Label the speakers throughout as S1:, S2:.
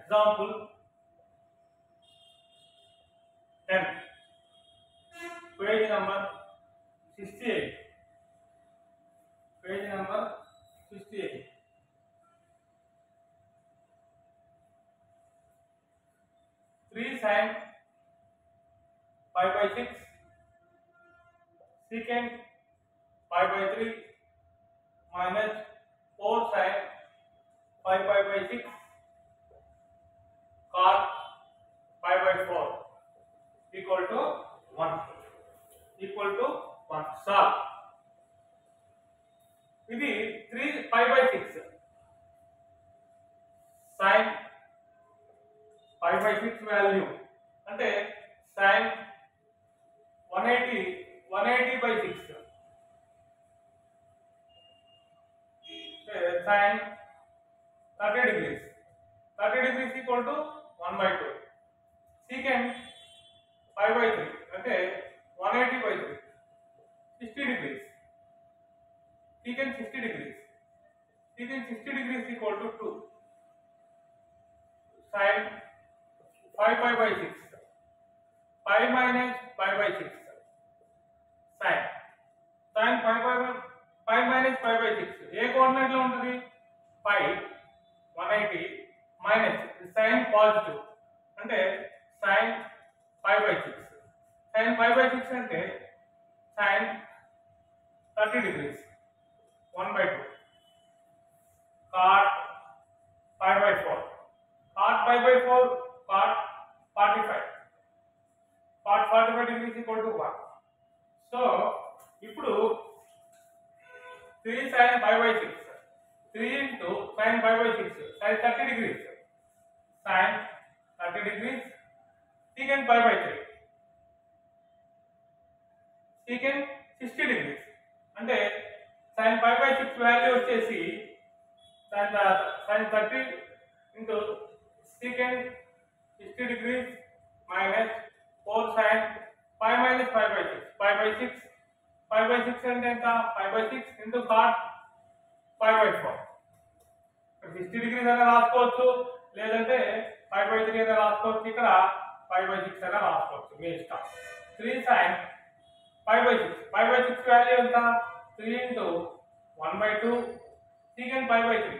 S1: Example 10, page number 68. Page number 68. 3 sin pi by 6 secant pi by 3 minus 4 sin pi by 6 cot pi by 4 equal to 1. Equal to 1. Solve. ఇది 3 pi by 6 sin pi by 6 value అంటే sin 180 by 6 sin 30 degrees. 30 degrees equal to 1 by 2. Secant pi by 3 అంటే 180 by 3 60 degrees. Secant 60 degrees. Secant 60 degrees equal to 2. Sin pi by 6. Pi minus pi by 6. Sin pi minus pi by 6. A coordinate లో ఉంటుంది? pi 180 minus sin positive అంటే sin pi by 6. sin pi by 6 అంటే sin 30 degrees 1 by 2. cot pi by 4. cot pi by 4 cot 45. cot 45 degrees equal to 1. So ఇప్పుడు 3 sin pi by 6. 3 into sin pi by 6 sin 30 degrees. sin 30 degrees secant pi by 3. secant 60 degrees అంటే sin pi by 6 value వచ్చేసి sin 30 into secant 60 degrees minus 4 sin pi minus pi by 6. pi by 6 అంటే ఎంత? pi by 6 into cot pi by 4. 60 degrees అయినా రాసుకోవచ్చు, లేదంటే pi by 3 అయినా రాసుకోవచ్చు, ఇక్కడ pi by 6 అయినా రాసుకోవచ్చు, మీ ఇష్టం. 3 sin pi by 6. pi by 6 value ఎంత? 3 into 1 by 2 secant pi by 3.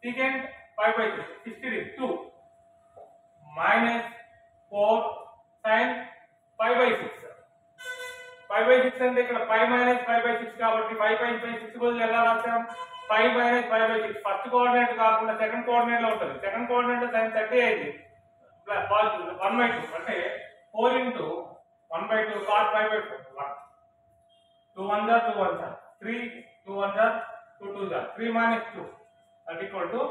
S1: secant pi by 3 60 degrees 2 minus 4 sin pi by 6. pi by 6 అంటే ఇక్కడ pi minus pi by 6 కాబట్టి pi by 6 బదులు ఎలా రాసాం? pi minus pi by 6 first coordinate కాకుండా second coordinate లో ఉంటుంది. సెకండ్ కోఆర్డినేట్ లో sin 30 అయింది 1 by 2 అంటే 4 into 1 by 2 cot pi by 4 1. 2 1 are 2 1 are 3 2 1 are 2 2 are 3 minus 2 that equal to